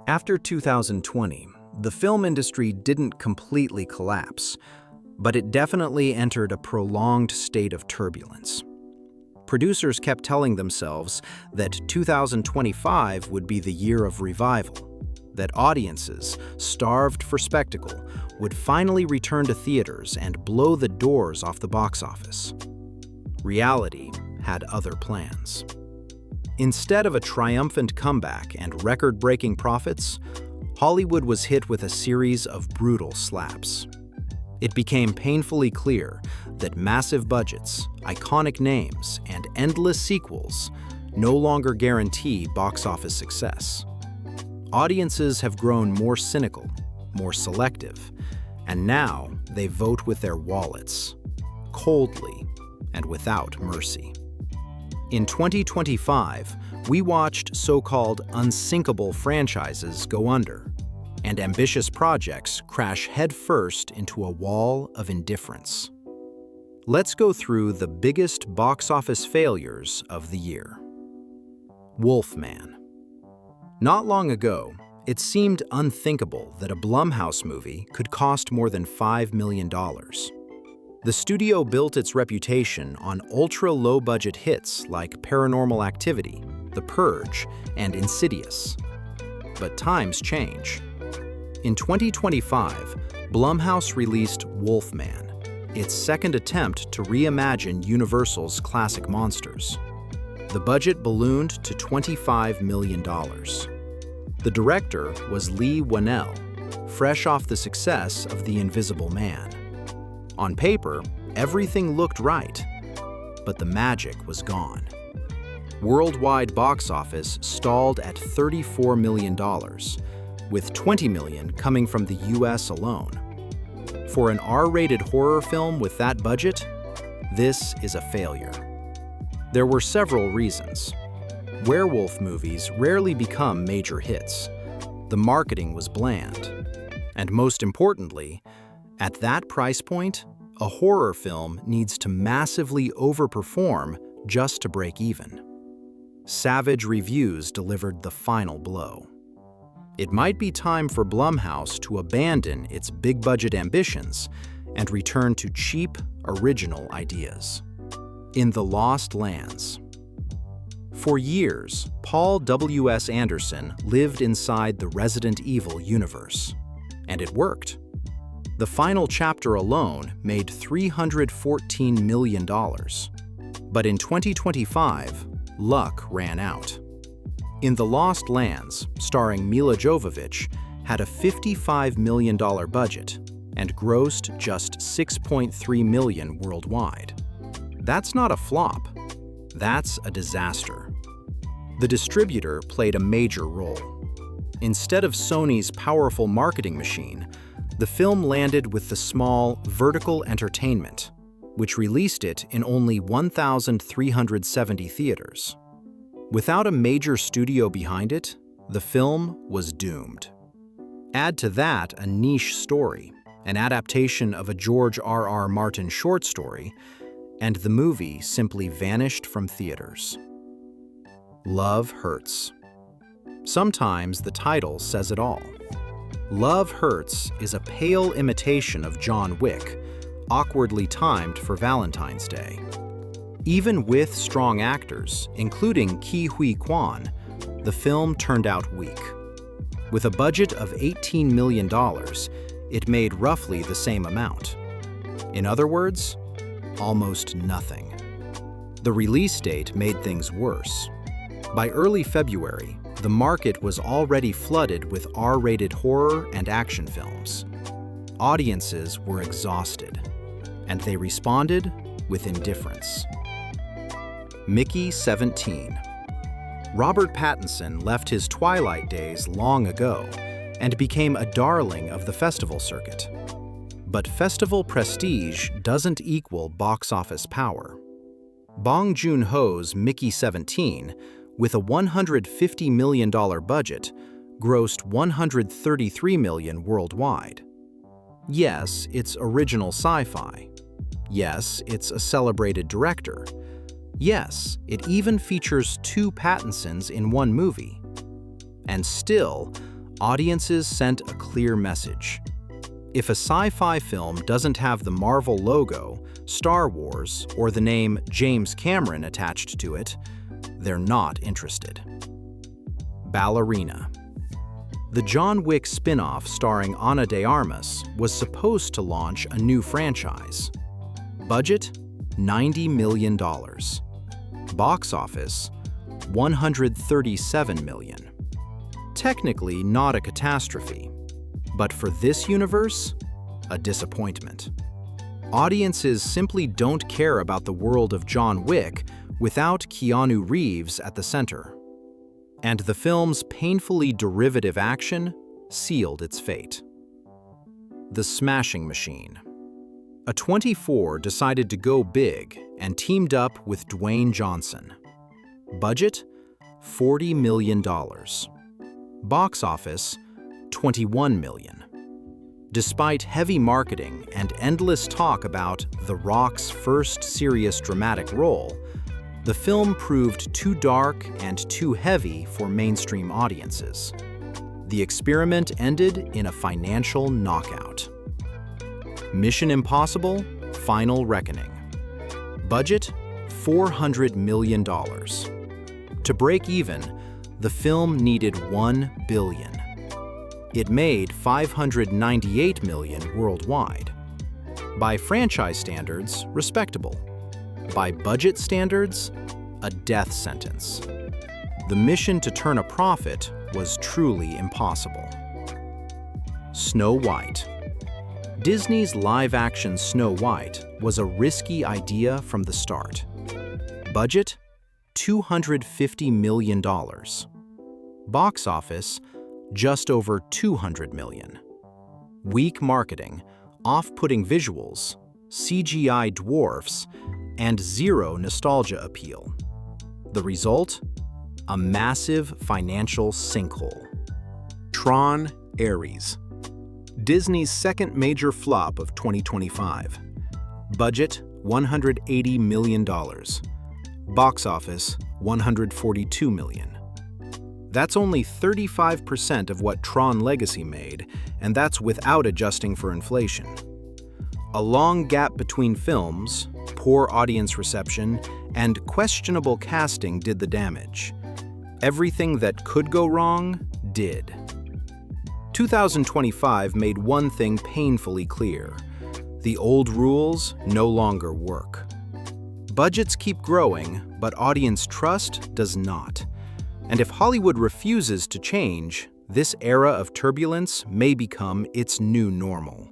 After 2020, the film industry didn't completely collapse, but it definitely entered a prolonged state of turbulence. Producers kept telling themselves that 2025 would be the year of revival, that audiences, starved for spectacle, would finally return to theaters and blow the doors off the box office. Reality had other plans. Instead of a triumphant comeback and record-breaking profits, Hollywood was hit with a series of brutal slaps. It became painfully clear that massive budgets, iconic names, and endless sequels no longer guarantee box office success. Audiences have grown more cynical, more selective, and now they vote with their wallets, coldly and without mercy. In 2025, we watched so-called unsinkable franchises go under, and ambitious projects crash headfirst into a wall of indifference. Let's go through the biggest box office failures of the year. Wolfman. Not long ago, it seemed unthinkable that a Blumhouse movie could cost more than $5 million. The studio built its reputation on ultra-low-budget hits like Paranormal Activity, The Purge, and Insidious. But times change. In 2025, Blumhouse released Wolfman, its second attempt to reimagine Universal's classic monsters. The budget ballooned to $25 million. The director was Leigh Whannell, fresh off the success of The Invisible Man. On paper, everything looked right, but the magic was gone. Worldwide box office stalled at $34 million, with $20 million coming from the US alone. For an R-rated horror film with that budget, this is a failure. There were several reasons. Werewolf movies rarely become major hits. The marketing was bland. And most importantly, at that price point, a horror film needs to massively overperform just to break even. Savage reviews delivered the final blow. It might be time for Blumhouse to abandon its big-budget ambitions and return to cheap, original ideas. In The Lost Lands. For years, Paul W.S. Anderson lived inside the Resident Evil universe, and it worked. The final chapter alone made $314 million. But in 2025, luck ran out. In The Lost Lands, starring Mila Jovovich, had a $55 million budget and grossed just $6.3 million worldwide. That's not a flop. That's a disaster. The distributor played a major role. Instead of Sony's powerful marketing machine, the film landed with the small Vertical Entertainment, which released it in only 1,370 theaters. Without a major studio behind it, the film was doomed. Add to that a niche story, an adaptation of a George R.R. Martin short story, and the movie simply vanished from theaters. Love Hurts. Sometimes the title says it all. Love Hurts is a pale imitation of John Wick, awkwardly timed for Valentine's Day. Even with strong actors, including Ke Huy Quan, the film turned out weak. With a budget of $18 million, it made roughly the same amount. In other words, almost nothing. The release date made things worse. By early February, the market was already flooded with R-rated horror and action films. Audiences were exhausted, and they responded with indifference. Mickey 17. Robert Pattinson left his Twilight days long ago and became a darling of the festival circuit. But festival prestige doesn't equal box office power. Bong Joon-ho's Mickey 17, with a $150 million budget, grossed $133 million worldwide. Yes, it's original sci-fi. Yes, it's a celebrated director. Yes, it even features two Pattinsons in one movie. And still, audiences sent a clear message. If a sci-fi film doesn't have the Marvel logo, Star Wars, or the name James Cameron attached to it, they're not interested. Ballerina. The John Wick spin-off starring Ana de Armas was supposed to launch a new franchise. Budget, $90 million. Box office, $137 million. Technically not a catastrophe, but for this universe, a disappointment. Audiences simply don't care about the world of John Wick without Keanu Reeves at the center. And the film's painfully derivative action sealed its fate. The Smashing Machine. A24 decided to go big and teamed up with Dwayne Johnson. Budget, $40 million. Box office, $21 million. Despite heavy marketing and endless talk about The Rock's first serious dramatic role, the film proved too dark and too heavy for mainstream audiences. The experiment ended in a financial knockout. Mission Impossible: Final Reckoning. Budget, $400 million. To break even, the film needed $1 billion. It made $598 million worldwide. By franchise standards, respectable. By budget standards, a death sentence. The mission to turn a profit was truly impossible. Snow White. Disney's live-action Snow White was a risky idea from the start. Budget, $250 million. Box office, just over $200 million. Weak marketing, off-putting visuals, CGI dwarfs, and zero nostalgia appeal. The result? A massive financial sinkhole. Tron: Ares. Disney's second major flop of 2025. Budget, $180 million. Box office, $142 million. That's only 35% of what Tron Legacy made, and that's without adjusting for inflation. A long gap between films, poor audience reception, and questionable casting did the damage. Everything that could go wrong did. 2025 made one thing painfully clear: the old rules no longer work. Budgets keep growing, but audience trust does not. And if Hollywood refuses to change, this era of turbulence may become its new normal.